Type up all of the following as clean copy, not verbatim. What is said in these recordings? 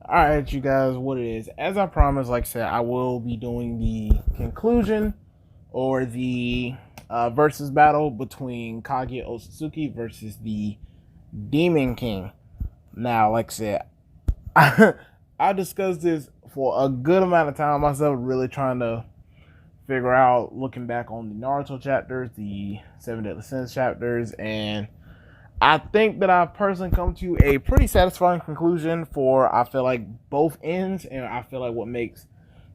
Alright, you guys, what it is. As I promised, like I said, I will be doing the conclusion or the versus battle between Kaguya Otsutsuki versus the Demon King. Now, like I said, I discussed this for a good amount of time myself, really trying to figure out, looking back on the Naruto chapters, the Seven Deadly Sins chapters, and I think that I've personally come to a pretty satisfying conclusion for, I feel like, both ends, and I feel like what makes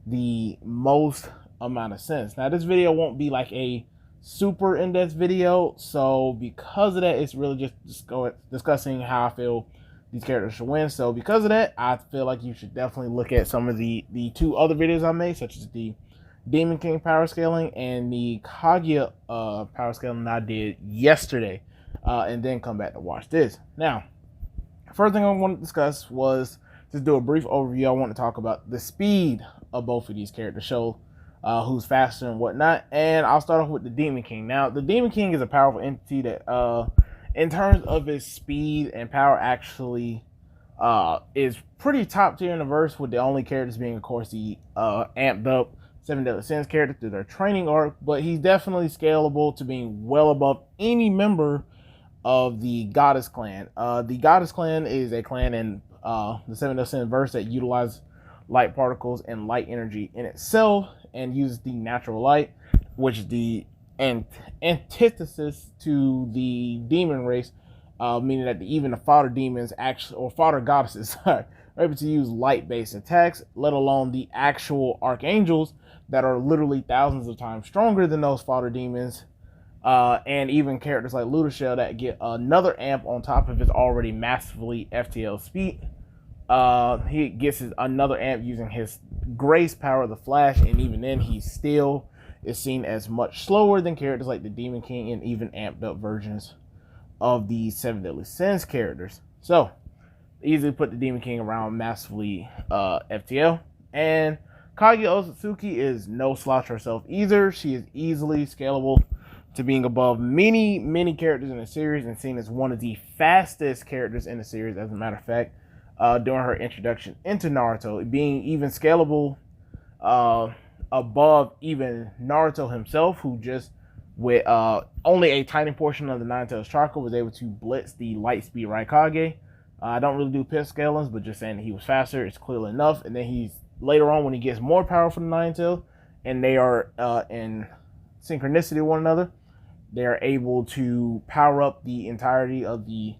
the most amount of sense. Now, this video won't be like a super in-depth video, so because of that, it's really just discussing how I feel these characters should win. So because of that, I feel like you should definitely look at some of the two other videos I made, such as the Demon King power scaling and the Kaguya power scaling I did yesterday. And then come back to watch this. Now, first thing I want to discuss was just do a brief overview. I want to talk about the speed of both of these characters, show who's faster and whatnot. And I'll start off with the Demon King. Now, the Demon King is a powerful entity that, in terms of his speed and power, actually is pretty top tier in the verse, with the only characters being, of course, the amped up Seven Deadly Sins character through their training arc. But he's definitely scalable to being well above any member of the Goddess Clan. The Goddess Clan is a clan in the Seven Deadly Sins verse that utilizes light particles and light energy in itself and uses the natural light, which is the antithesis to the demon race, meaning that even the fodder demons actually, or fodder goddesses, are able to use light-based attacks, let alone the actual archangels that are literally thousands of times stronger than those fodder demons. And even characters like Ludashell that get another amp on top of his already massively FTL speed. He gets another amp using his grace power, the Flash, and even then he still is seen as much slower than characters like the Demon King and even amped up versions of the Seven Deadly Sins characters. So, easily put the Demon King around massively FTL. And Kaguya Otsutsuki is no slouch herself either. She is easily scalable to being above many characters in the series and seen as one of the fastest characters in the series, as a matter of fact, during her introduction into Naruto, being even scalable above even Naruto himself, who just with only a tiny portion of the Nine Tails chakra was able to blitz the light speed Raikage. I don't really do pit scalings, but just saying that he was faster is clearly enough. And then he's later on, when he gets more power from the Nine Tails and they are in synchronicity with one another, they are able to power up the entirety of the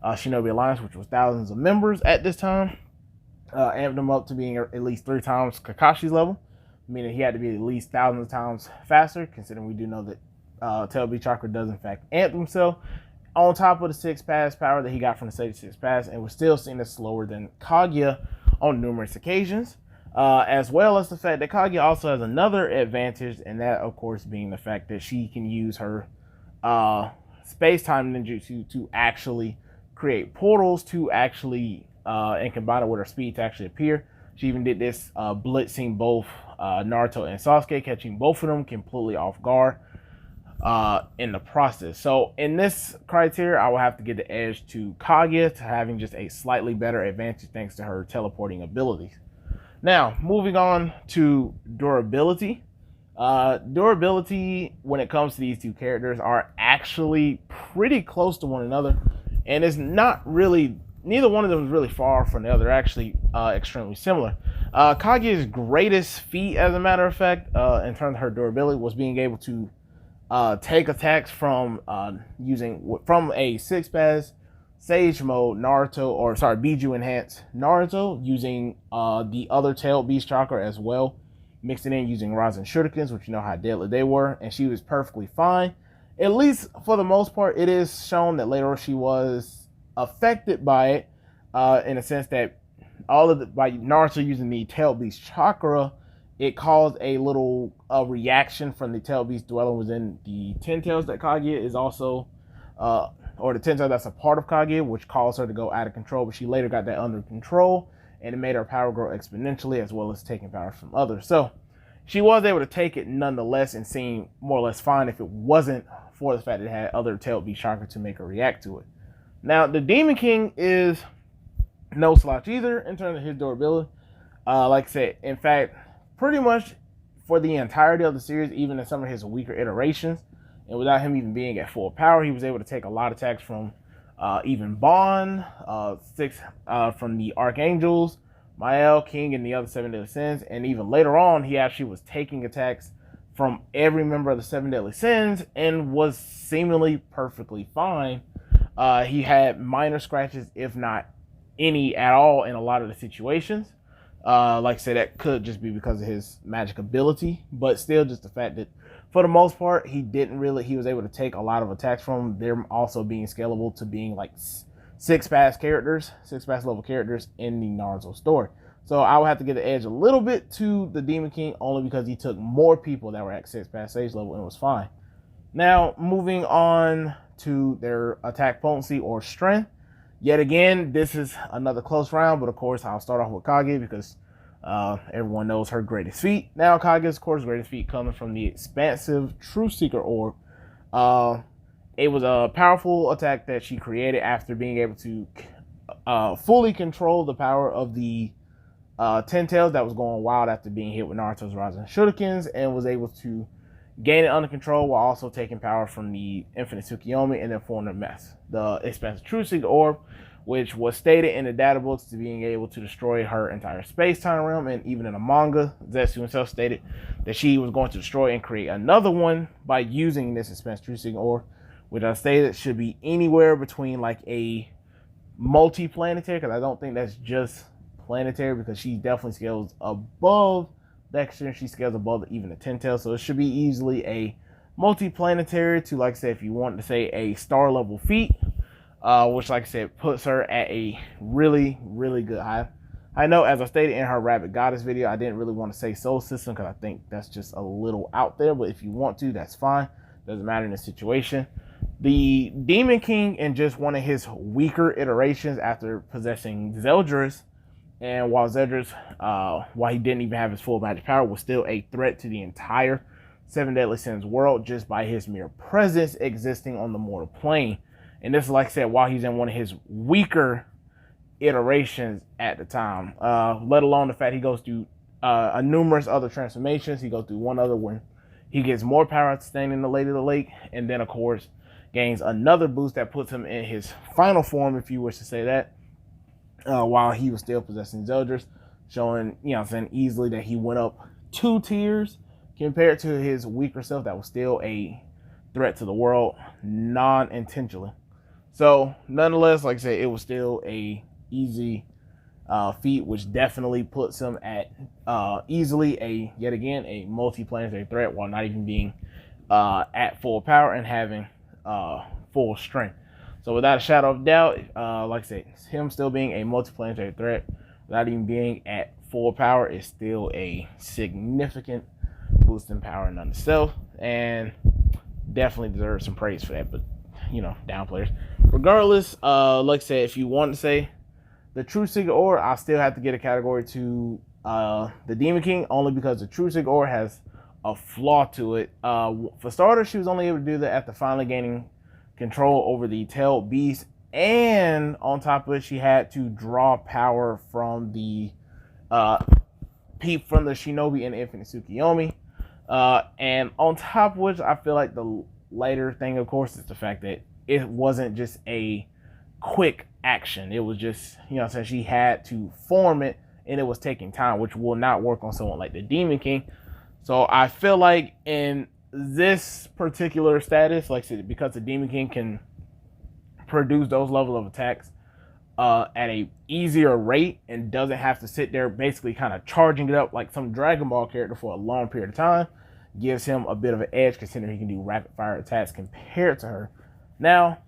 Shinobi Alliance, which was thousands of members at this time, amped them up to being at least 3 times Kakashi's level, meaning he had to be at least thousands of times faster, considering we do know that Tail Beast Chakra does in fact amp himself, on top of the 6 pass power that he got from the 76 pass, and was still seen as slower than Kaguya on numerous occasions. As well as the fact that Kaguya also has another advantage, and that, of course, being the fact that she can use her space-time ninjutsu to actually create portals to actually, and combine it with her speed to actually appear. She even did this blitzing both Naruto and Sasuke, catching both of them completely off guard in the process. So in this criteria, I will have to give the edge to Kaguya, to having just a slightly better advantage thanks to her teleporting abilities. Now, moving on to durability. Durability, when it comes to these two characters, are actually pretty close to one another. And it's not really, neither one of them is really far from the other. They're actually extremely similar. Kaguya's greatest feat, as a matter of fact, in terms of her durability, was being able to take attacks from from a 6-pass Sage mode Biju enhanced Naruto, using the other Tailed Beast Chakra as well, mixed it in using Rasen Shurikens, which you know how deadly they were, and she was perfectly fine. At least for the most part. It is shown that later she was affected by it, in a sense that by Naruto using the Tailed Beast Chakra, it caused a little reaction from the Tailed Beast dwelling within the Ten Tails that Kaguya is also or the Ten Tails that's a part of Kaguya, which caused her to go out of control, but she later got that under control, and it made her power grow exponentially, as well as taking power from others. So she was able to take it nonetheless, and seemed more or less fine if it wasn't for the fact that it had other Tailed Beast Chakra to make her react to it. Now, the Demon King is no slouch either in terms of his durability. Like I said, in fact, pretty much for the entirety of the series, even in some of his weaker iterations, and without him even being at full power, he was able to take a lot of attacks from even Bond, six from the Archangels, Mael, King, and the other Seven Deadly Sins. And even later on, he actually was taking attacks from every member of the Seven Deadly Sins and was seemingly perfectly fine. He had minor scratches, if not any at all, in a lot of the situations. Like I said, that could just be because of his magic ability, but still just the fact that for the most part, he was able to take a lot of attacks from them also being scalable to being like six pass level characters in the Naruto story. So I would have to give the edge a little bit to the Demon King only because he took more people that were at 6 pass stage level and was fine. Now, moving on to their attack potency or strength. Yet again, this is another close round, but of course, I'll start off with Kaguya because everyone knows her greatest feat. Now, Kaguya's, of course, greatest feat coming from the expansive Truth Seeker Orb. It was a powerful attack that she created after being able to fully control the power of the Ten Tails that was going wild after being hit with Naruto's Rising Shurikens, and was able to gain it under control while also taking power from the Infinite Tsukiyomi and then forming a mess. The expansive Truth Seeker Orb, which was stated in the data books to being able to destroy her entire space-time realm, and even in the manga, Zetsu himself stated that she was going to destroy and create another one by using this expansive Truth Seeker Orb, which I stated should be anywhere between like a multi-planetary, because I don't think that's just planetary, because she definitely scales above Dexter, she scales above even the Ten Tails, so it should be easily a multi-planetary to, like I said, if you want to say a star level feat, which, like I said, puts her at a really, really good high. I know, as I stated in her Rabbit Goddess video, I didn't really want to say Soul System because I think that's just a little out there, but if you want to, that's fine. Doesn't matter in the situation. The Demon King, in just one of his weaker iterations after possessing Zeldris, and while Zeldris, while he didn't even have his full magic power, was still a threat to the entire Seven Deadly Sins world just by his mere presence existing on the mortal plane. And this is, like I said, while he's in one of his weaker iterations at the time. Let alone the fact he goes through numerous other transformations. He goes through one other when he gets more power to stand in the Lady of the Lake, and then, of course, gains another boost that puts him in his final form, if you wish to say that. While he was still possessing Zeldris, showing, saying easily that he went up 2 tiers compared to his weaker self that was still a threat to the world non-intentionally. So, nonetheless, like I said, it was still a easy feat, which definitely puts him at easily yet again, a multi-planetary threat while not even being at full power and having full strength. So without a shadow of doubt, like I said, him still being a multi-planetary threat without even being at full power is still a significant boost in power in itself, and definitely deserves some praise for that, but, down players. Regardless, like I said, if you want to say the Truth Seeker Orb, I still have to get a category to the Demon King, only because the Truth Seeker Orb has a flaw to it. For starters, she was only able to do that after finally gaining control over the tailed beast, and on top of it, she had to draw power from the Shinobi and the Infinite Tsukiyomi. And on top of which, I feel like the later thing, of course, is the fact that it wasn't just a quick action. It was just, since she had to form it, and it was taking time, which will not work on someone like the Demon King. So I feel like in this particular status, like I said, because the Demon King can produce those level of attacks at a easier rate and doesn't have to sit there basically kind of charging it up like some Dragon Ball character for a long period of time, gives him a bit of an edge considering he can do rapid fire attacks compared to her. Now,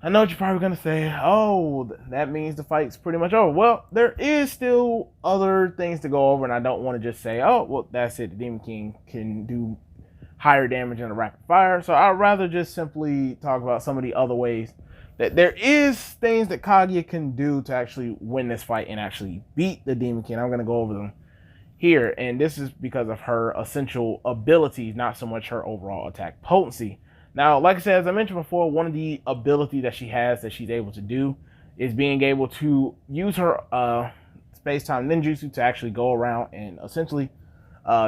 I know what you're probably going to say, oh, that means the fight's pretty much over. Well, there is still other things to go over, and I don't want to just say, oh, well, that's it, the Demon King can do higher damage in a rapid fire. So I'd rather just simply talk about some of the other ways that there is things that Kaguya can do to actually win this fight and actually beat the Demon King. I'm going to go over them here, and this is because of her essential abilities, not so much her overall attack potency. Now, like I said, as I mentioned before, one of the abilities that she has that she's able to do is being able to use her space-time ninjutsu to actually go around and essentially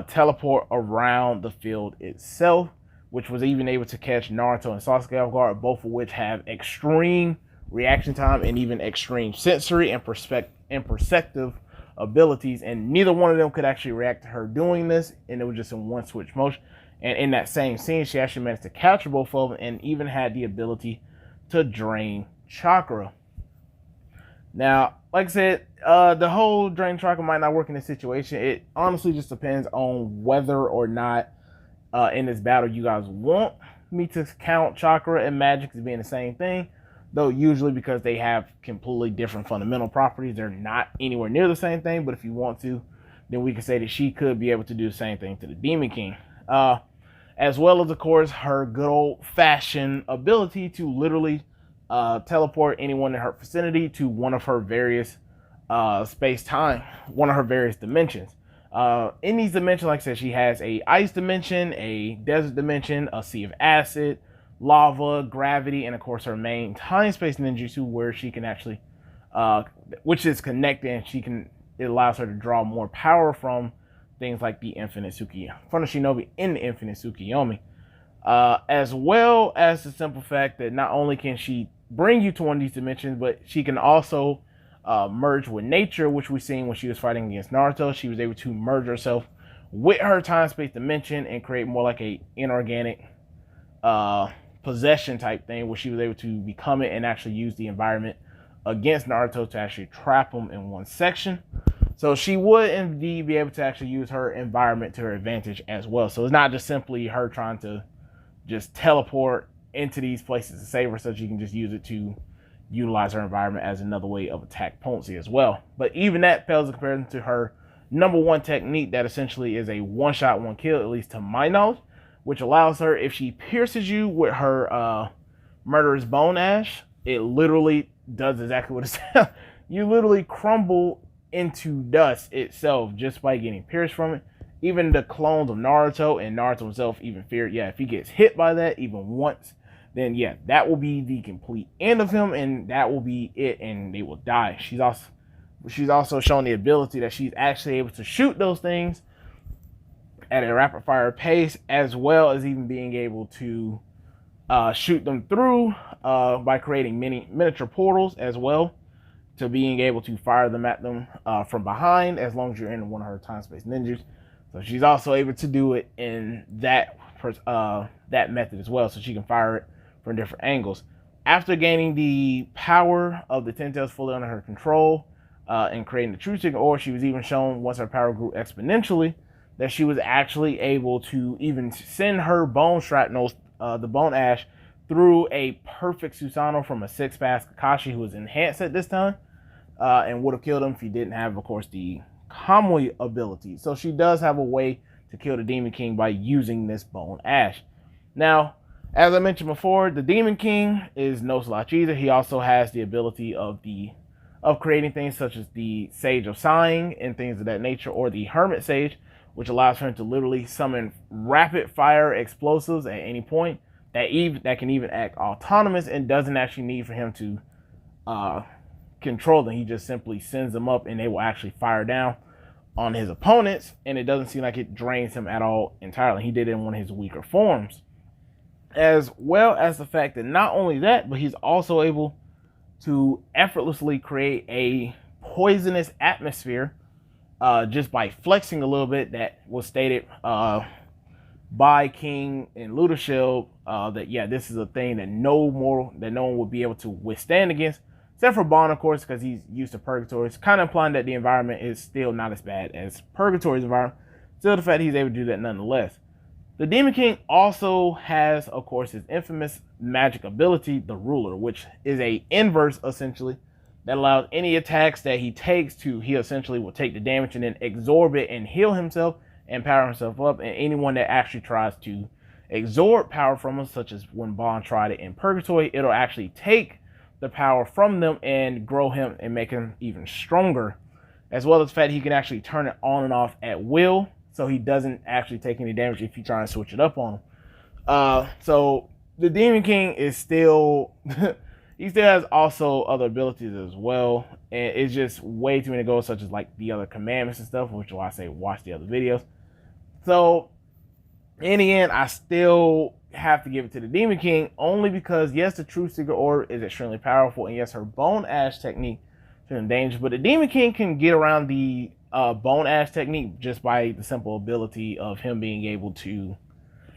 teleport around the field itself, which was even able to catch Naruto and Sasuke off guard, both of which have extreme reaction time and even extreme sensory and perceptive abilities, and neither one of them could actually react to her doing this, and it was just in one switch motion. And in that same scene, she actually managed to capture both of them and even had the ability to drain chakra. Now, like I said, the whole drain chakra might not work in this situation. It honestly just depends on whether or not in this battle you guys want me to count chakra and magic as being the same thing. Though usually, because they have completely different fundamental properties, they're not anywhere near the same thing. But if you want to, then we can say that she could be able to do the same thing to the Demon King. As well as, of course, her good old-fashioned ability to literally teleport anyone in her vicinity to one of her various space-time, one of her various dimensions. In these dimensions, like I said, she has a ice dimension, a desert dimension, a sea of acid, lava, gravity, and of course her main time space ninjutsu, where she can actually, which is connected, and it allows her to draw more power from things like the infinite Tsukiyomi, from the Shinobi in the infinite Tsukiyomi, as well as the simple fact that not only can she bring you to one of these dimensions, but she can also merge with nature, which we've seen when she was fighting against Naruto. She was able to merge herself with her time space dimension and create more like a inorganic possession type thing, where she was able to become it and actually use the environment against Naruto to actually trap him in one section. So she would indeed be able to actually use her environment to her advantage as well. So it's not just simply her trying to just teleport into these places to save her, so she can just use it to utilize her environment as another way of attack potency as well. But even that pales in comparison to her number one technique, that essentially is a one-shot, one-kill, at least to my knowledge, which allows her, if she pierces you with her murderous bone ash, it literally does exactly what it says. You literally crumble into dust itself just by getting pierced from it. Even the clones of Naruto and Naruto himself even feared, if he gets hit by that even once, then that will be the complete end of him, and that will be it, and they will die. She's also shown the ability that she's actually able to shoot those things at a rapid fire pace, as well as even being able to shoot them through by creating miniature portals, as well to being able to fire them at them from behind, as long as you're in one of her time space ninjas. So she's also able to do it in that method as well, so she can fire it from different angles. After gaining the power of the Ten Tails fully under her control and creating the True Stick, or she was even shown, once her power grew exponentially, that she was actually able to even send her bone shrapnel, the bone ash, through a perfect Susanoo from a 6-pass Kakashi, who was enhanced at this time, and would have killed him if he didn't have, of course, the Kamui ability. So she does have a way to kill the Demon King by using this bone ash. Now, as I mentioned before, the Demon King is no slouch either. He also has the ability of creating things such as the Sage of Sighing and things of that nature, or the Hermit Sage, which allows him to literally summon rapid fire explosives at any point that can even act autonomous and doesn't actually need for him to control them. He just simply sends them up and they will actually fire down on his opponents, and it doesn't seem like it drains him at all entirely. He did it in one of his weaker forms. As well as the fact that not only that, but he's also able to effortlessly create a poisonous atmosphere just by flexing a little bit. That was stated by King and Ludashield that this is a thing that no one would be able to withstand against, except for Bond, of course, because he's used to Purgatory. It's kind of implying that the environment is still not as bad as Purgatory's environment. Still, the fact that he's able to do that nonetheless. The Demon King also has, of course, his infamous magic ability, the Ruler, which is a inverse, essentially, that allows any attacks that he takes he essentially will take the damage and then absorb it and heal himself and power himself up. And anyone that actually tries to absorb power from him, such as when Bond tried it in Purgatory, it'll actually take the power from them and grow him and make him even stronger. As well as the fact he can actually turn it on and off at will, so he doesn't actually take any damage if you try and switch it up on him. So the Demon King is still he still has also other abilities as well. And it's just way too many goals, such as like the other commandments and stuff, which is why I say watch the other videos. So in the end, I still have to give it to the Demon King, only because yes, the True Secret Orb is extremely powerful, and yes, her Bone Ash technique is in danger, but the Demon King can get around the Bone Ash technique just by the simple ability of him being able to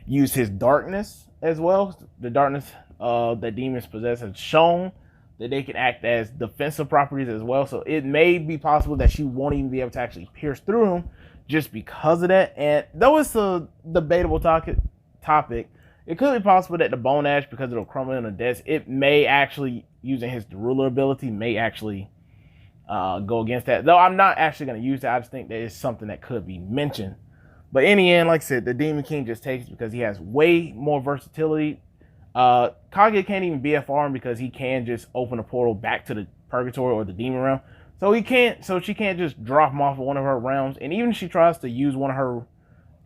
use his darkness as well. The darkness that demons possess has shown that they can act as defensive properties as well. So it may be possible that she won't even be able to actually pierce through him just because of that. And though it's a debatable topic, it could be possible that the Bone Ash, because it'll crumble in the desk, it may actually, using his ruler ability, may actually go against that. Though I'm not actually going to use that. I just think that it's something that could be mentioned. But in the end, like I said, the Demon King just takes it because he has way more versatility. Kaguya can't even BFR him because he can just open a portal back to the Purgatory or the Demon Realm. So she can't just drop him off of one of her realms. And even if she tries to use one of her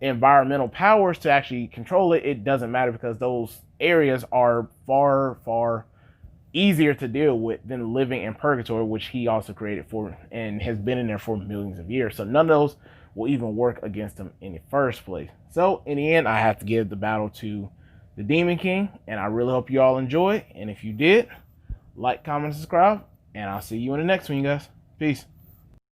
environmental powers to actually control it, it doesn't matter because those areas are far, far easier to deal with than living in Purgatory, which he also created for and has been in there for millions of years. So none of those will even work against him in the first place. So in the end, I have to give the battle to the Demon King, and I really hope you all enjoy. And if you did, like, comment, subscribe, and I'll see you in the next one, you guys. Peace.